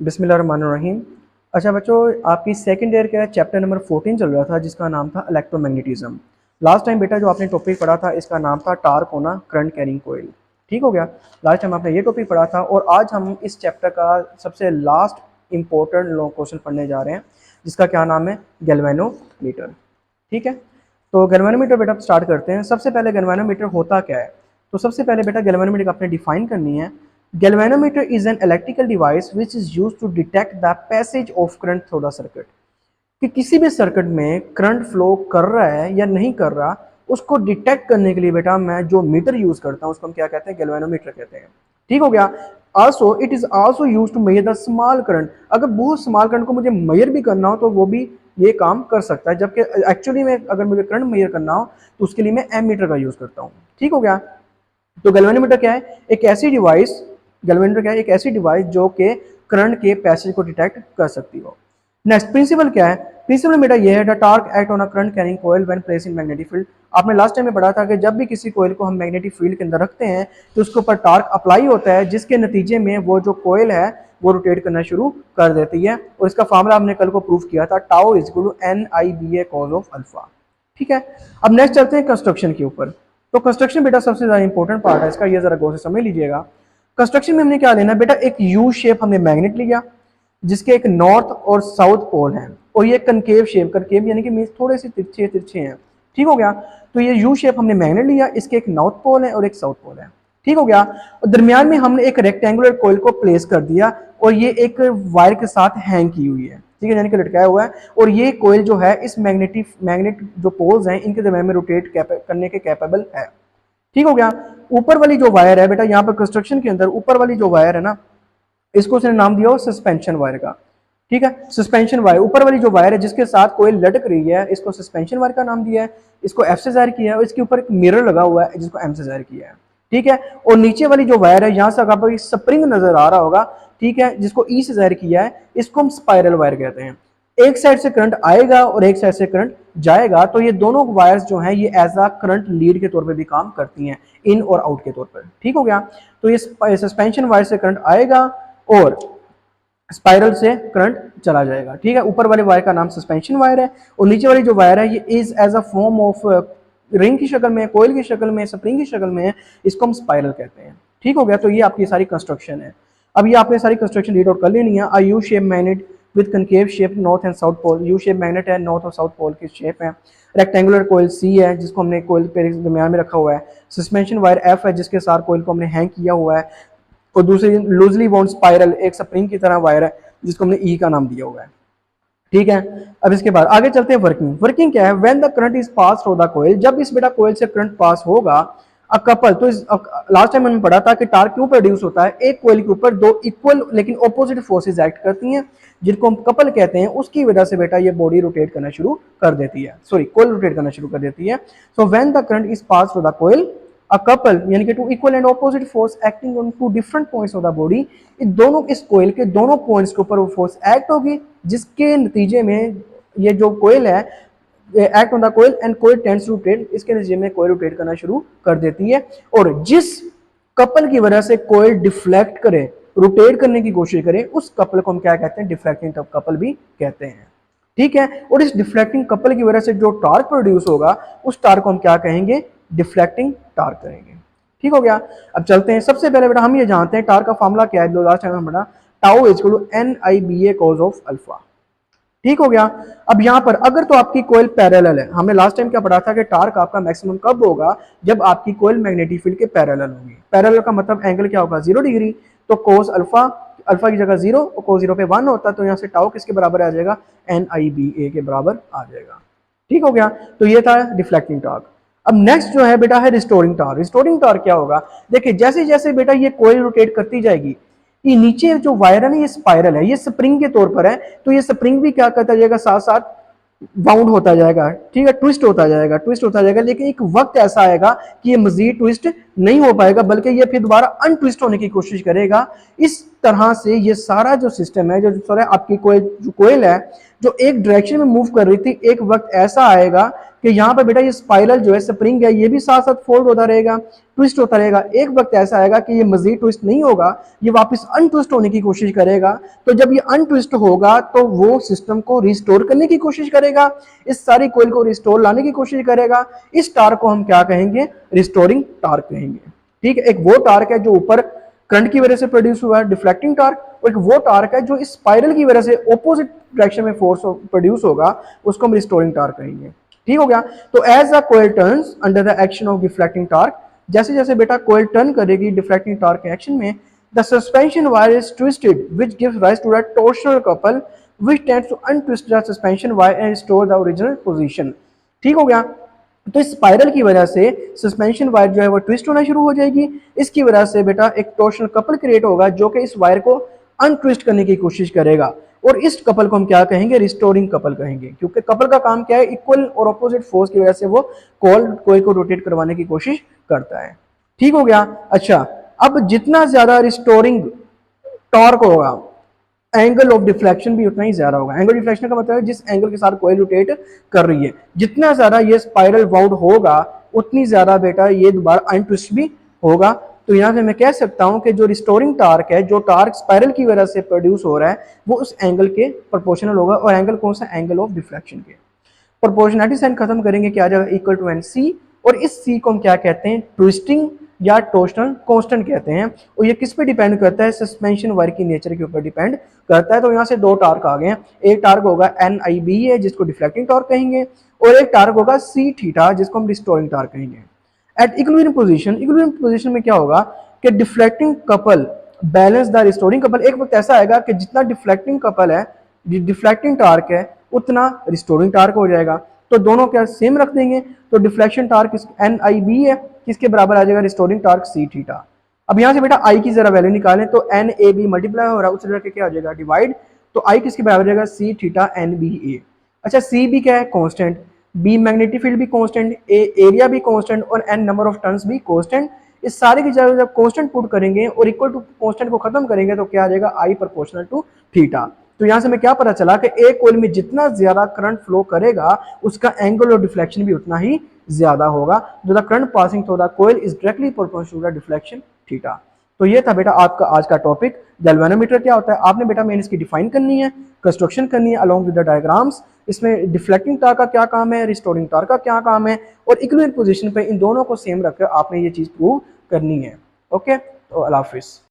बिस्मिल्लाहिर्रहमानिर्रहीम। अच्छा बच्चों, आपकी सेकंड ईयर का चैप्टर नंबर 14 चल रहा था जिसका नाम था इलेक्ट्रोमैग्नेटिज्म। लास्ट टाइम बेटा जो आपने टॉपिक पढ़ा था इसका नाम था टार्क होना करंट कैरिंग कोयल। ठीक हो गया। लास्ट टाइम आपने ये टॉपिक पढ़ा था और आज हम इस चैप्टर का सबसे लास्ट इंपॉर्टेंट लॉन्ग क्वेश्चन पढ़ने जा रहे हैं जिसका क्या नाम है, गैल्वेनोमीटर। ठीक है, तो गैल्वेनोमीटर बेटा स्टार्ट करते हैं। सबसे पहले गैल्वेनोमीटर होता क्या है, तो सबसे पहले बेटा गैल्वेनोमीटर आपने डिफाइन करनी है। Galvanometer is an electrical device which is used to detect the passage of current through the circuit। कि किसी भी सर्किट में करंट फ्लो कर रहा है या नहीं कर रहा, उसको डिटेक्ट करने के लिए बेटा मैं जो मीटर यूज करता हूं उसको हम क्या कहते हैं, गैल्वेनोमीटर कहते हैं। ठीक हो गया। Also it is also use to measure the small current. अगर बहुत स्मॉल करंट को मुझे मेजर भी करना हो तो वो भी ये काम कर सकता है, जबकि एक्चुअली में अगर मुझे करंट मेजर करना हो तो उसके लिए मैं एमीटर का यूज करता हूँ। ठीक हो गया। तो गैल्वेनोमीटर क्या है, एक ऐसी डिवाइस, गैल्वेनोमीटर क्या है, एक ऐसी डिवाइस जो कि करंट के पैसेज को डिटेक्ट कर सकती हो। नेक्स्ट प्रिंसिपल क्या है, प्रिंसिपल बेटा ये है, the torque act on a current carrying coil when placed in magnetic field. आपने लास्ट टाइम में पढ़ा था कि जब भी किसी कॉइल को हम मैग्नेटिक फील्ड के अंदर रखते हैं तो उसके ऊपर टार्क अप्लाई होता है, जिसके नतीजे में वो जो कॉइल है वो रोटेट करना शुरू कर देती है। और इसका फार्मूला हमने कल को प्रूफ किया था, tau is equal to NIBA cos of alpha. ठीक है। अब नेक्स्ट चलते हैं कंस्ट्रक्शन के ऊपर। तो कंस्ट्रक्शन बेटा सबसे ज्यादा इंपॉर्टेंट पार्ट है इसका, ये जरा गौर से समझ लीजिएगा। कंस्ट्रक्शन में हमने क्या लेना है बेटा, एक यू शेप हमने मैग्नेट लिया जिसके एक नॉर्थ और साउथ पोल है, और ये कनकेव शेप, कनकेव यानी कि मींस थोड़े से तिरछे तिरछे हैं। ठीक हो गया। तो ये यू शेप हमने मैग्नेट लिया, इसके एक नॉर्थ पोल है और एक साउथ पोल है। ठीक हो गया। और दरमियान में हमने एक रेक्टेंगुलर कोयल को प्लेस कर दिया और ये एक वायर के साथ हैंग की हुई है। ठीक है, यानी कि लटकाया हुआ है। और ये कोयल जो है इस मैग्नेट जो पोल्स हैं इनके दरमियान में रोटेट करने के कैपेबल है। ठीक हो गया। ऊपर वाली जो वायर है बेटा, यहाँ पर कंस्ट्रक्शन के अंदर ऊपर वाली जो वायर है ना, इसको उसने नाम दिया हो सस्पेंशन वायर का। ठीक है, सस्पेंशन वायर, ऊपर वाली जो वायर है जिसके साथ कोयल लटक रही है, इसको सस्पेंशन वायर का नाम दिया है। इसको एफ से जाहिर किया है और इसके ऊपर एक मिरर लगा हुआ है जिसको एम से जाहिर किया है। ठीक है। और नीचे वाली जो वायर है, यहां से आपको स्प्रिंग नजर आ रहा होगा, ठीक है, जिसको ई से जाहिर किया है, इसको हम स्पाइरल वायर कहते हैं। एक साइड से करंट आएगा और एक साइड से करंट जाएगा, तो ये दोनों वायर्स जो हैं ये एज अ करंट लीड के तौर पे भी काम करती हैं, इन और आउट के तौर पर। ठीक हो गया। तो ये सस्पेंशन वायर से करंट आएगा और स्पाइरल से करंट चला जाएगा। ठीक है, ऊपर वाले वायर का नाम सस्पेंशन वायर है और नीचे वाली जो वायर है ये is as a form of ring की शक्ल में, कोयल की शक्ल में, स्प्रिंग की शक्ल में है, इसको हम स्पाइरल कहते हैं। ठीक हो गया। तो ये आपकी सारी कंस्ट्रक्शन है। अब ये आपने सारी कंस्ट्रक्शन रीड आउट कर लेनी है। U shape magnet with concave shape north and south pole, U shape magnet है, नॉर्थ और साउथ पोल की शेप है। रेक्टेंगुलर कोयल सी है जिसको हमने कोयल के दरमियान में रखा हुआ है। सस्पेंशन वायर एफ है जिसके साथ कोयल को हमने हैंग किया हुआ है। और दूसरी लूजली बाउंड स्पाइरल एक स्प्रिंग की तरह वायर है जिसको हमने ई का नाम दिया हुआ है। ठीक है। अब इसके बाद आगे चलते हैं वर्किंग। वर्किंग क्या है, when the current is pass through the coil, जब इस बेटा कोयल से करंट पास होगा, अ कपल, तो इस लास्ट टाइम हमने पढ़ा था कि टार्क क्यों प्रोड्यूस होता है, एक कोयल के ऊपर दो इक्वल लेकिन ऑपोजिट फोर्सेस एक्ट करती हैं जिनको हम कपल कहते हैं, उसकी वजह से बेटा ये बॉडी रोटेट करना शुरू कर देती है, सॉरी कोयल रोटेट करना शुरू कर देती है। So when the current is pass through the coil, a couple यानी कि two equal and opposite force acting on two different points of the body, इन दोनों इस कोयल के दोनों पॉइंट्स के ऊपर वो फोर्स एक्ट होगी, जिसके नतीजे में ये जो कोयल है act on the coil and coil tends to rotate, इसके नतीजे में कोयल रोटेट करना शुरू कर देती है। और जिस कपल की वजह से कोयल डिफ्लेक्ट करे, रोटेट करने की कोशिश करे, उस कपल को हम क्या कहते हैं, डिफ्लेक्टिंग कपल भी कहते हैं। ठीक है। और इस डिफ्लेक्टिंग कपल की वजह से जो टार्क प्रोड्यूस होगा उस टार्क को हम क्या कहेंगे, डिफ्लेक्टिंग टार्क कहेंगे। ठीक हो गया। अब चलते हैं, सबसे पहले बेटा हम ये जानते हैं टार्क का फार्मूला क्या है, लास्ट टाइम हमने पढ़ा, tau is equal to NIBA cos of alpha. ठीक हो गया। अब यहां पर अगर तो आपकी कोयल पैरेलल है, हमने लास्ट टाइम क्या पढ़ा था कि टार्क आपका मैक्सिमम कब होगा, जब आपकी कोयल मैग्नेटिक फील्ड के पैरेलल होगी। पैरेलल का मतलब एंगल क्या होगा, 0 डिग्री। तो कोस अल्फा, अल्फा की जगह 0 और कोस 0 पे 1 होता है, तो यहां से टाउ किसके बराबर आ जाएगा, NIBA के बराबर आ जाएगा। ठीक हो गया। तो ये था डिफ्लेक्टिंग टार्क। अब नेक्स्ट जो है बेटा है रिस्टोरिंग टार्क। रिस्टोरिंग टार्क क्या होगा, देखिए जैसे जैसे बेटा ये कोयल रोटेट करती जाएगी, ये नीचे जो वायर है ना ये स्पाइरल है, ये स्प्रिंग के तौर पर है, तो ये स्प्रिंग भी क्या करता जाएगा, साथ साथ बाउंड होता जाएगा। ठीक है, ट्विस्ट होता जाएगा, ट्विस्ट होता जाएगा, लेकिन एक वक्त ऐसा आएगा कि ये मजीद ट्विस्ट नहीं हो पाएगा, बल्कि ये फिर दोबारा अनट्विस्ट होने की कोशिश करेगा। इस तरह से ये सारा जो सिस्टम है, जो सारा आपकी कोयल है जो एक डायरेक्शन में मूव कर रही थी, एक वक्त ऐसा आएगा कि यहाँ पर बेटा ये स्पाइरल जो है स्प्रिंग है ये भी साथ साथ फोल्ड होता रहेगा, ट्विस्ट होता रहेगा। एक वक्त ऐसा आएगा कि ये मजीद ट्विस्ट नहीं होगा, ये वापस अनट्विस्ट होने की कोशिश करेगा। तो जब ये अनट्विस्ट होगा तो वो सिस्टम को रिस्टोर करने की कोशिश करेगा, इस सारी कोयल को रिस्टोर लाने की कोशिश करेगा। इस टार्क को हम क्या कहेंगे? रिस्टोरिंग टार्क कहेंगे। ठीक है, एक वो टार्क है जो ऊपर करंट की वजह से प्रोड्यूस हुआ है, डिफ्लेक्टिंग टार्क, और एक वो टार्क है जो इस स्पाइरल की वजह से ऑपोजिट डायरेक्शन में फोर्स प्रोड्यूस होगा, उसको हम रिस्टोरिंग टार्क कहेंगे। ठीक हो गया। तो as a coil turns under the action of deflecting torque, जैसे जैसे बेटा कोयल टर्न करेगी डिफ्लेक्टिंग टार्क के एक्शन में, the suspension wire is twisted which gives rise to the torsional couple which tends to untwist the suspension wire and restore the original position. ठीक हो गया। तो इस स्पाइरल की वजह से सस्पेंशन वायर जो है वो ट्विस्ट होना शुरू हो जाएगी। इसकी वजह से बेटा एक टॉर्शनल कपल क्रिएट होगा जो कि इस वायर को अनट्विस्ट करने की कोशिश करेगा, और इस कपल को हम क्या कहेंगे? रिस्टोरिंग कपल कहेंगे, क्योंकि कपल का काम क्या है? इक्वल और ऑपोजिट फोर्स की वजह से वो कोयल को रोटेट करवाने की कोशिश करता है। ठीक हो गया। अच्छा, अब जितना ज्यादा रिस्टोरिंग टॉर्क होगा, एंगल ऑफ डिफ्लेक्शन भी उतना ही ज्यादा होगा। एंगल डिफ्लेक्शन का मतलब है जिस एंगल के साथ कोयल रोटेट कर रही है, जितना ज्यादा ये स्पाइरल वाउंड होगा उतनी ज्यादा बेटा ये दोबारा अनट्विस्ट भी होगा। तो यहाँ से मैं कह सकता हूं कि जो रिस्टोरिंग टार्क है, जो टार्क स्पाइरल की वजह से प्रोड्यूस हो रहा है, वो उस एंगल के प्रोपोर्शनल होगा। और एंगल कौन सा? एंगल ऑफ डिफ्लेक्शन के। प्रोपोर्शनलिटी साइन खत्म करेंगे, क्या आ जाएगा? Equal to n C. और इस सी को हम क्या कहते हैं? ट्विस्टिंग या टॉर्शनल कांस्टेंट कहते हैं। और ये किस पे डिपेंड करता है? सस्पेंशन वायर की नेचर के ऊपर डिपेंड करता है। तो यहाँ से दो टार्क आ गए हैं। एक टार्क होगा एन आई बी है जिसको डिफ्लेक्टिंग टार्क कहेंगे, और एक टार्क होगा सी थीटा जिसको हम रिस्टोरिंग टार्क कहेंगे। At equilibrium position, equilibrium position में क्या होगा कि deflecting couple balance the restoring couple. एक वक्त ऐसा आएगा कि जितना डिफ्लेक्टिंग कपल है, डिफ्लेक्टिंग टार्क है, उतना रिस्टोरिंग टार्क हो जाएगा। तो दोनों क्या सेम रख देंगे, तो डिफ्लेक्शन टार्क एन आई बी है, किसके बराबर आ जाएगा? Restoring torque C theta. अब यहाँ से बेटा आई की जरा वैल्यू निकालें, तो एन ए बी मल्टीप्लाई हो रहा है, उससे क्या हो जाएगा? डिवाइड। तो आई किसके बराबर जाएगा? सी थीटा एन बी ए। अच्छा, सी बी क्या है? कांस्टेंट, बी मैग्नेटिक फील्ड भी कांस्टेंट, ए एरिया भी कांस्टेंट, और एन नंबर ऑफ टर्न्स भी कांस्टेंट। इस सारे की जगह जब कांस्टेंट पुट करेंगे और इक्वल टू कांस्टेंट को खत्म करेंगे तो क्या आ जाएगा? I proportional to theta. तो यहां से हमें क्या पता चला कि एक कोयल में जितना ज्यादा करंट फ्लो करेगा उसका एंगल ऑफ डिफ्लेक्शन भी उतना ही ज्यादा होगा। जो the current passing through the coil is directly proportional to the deflection theta. तो ये था बेटा आपका आज का टॉपिक। गैल्वेनोमीटर क्या होता है? आपने बेटा मेन इसकी डिफाइन करनी है, कंस्ट्रक्शन करनी है अलॉन्ग विद द डायग्राम्स। इसमें डिफ्लेक्टिंग टार्क का क्या काम है, रिस्टोरिंग टार्क का क्या काम है, और इक्विलिब्रियम पोजीशन पे इन दोनों को सेम रखकर आपने ये चीज प्रूव करनी है। ओके, तो अल्लाह हाफिज़।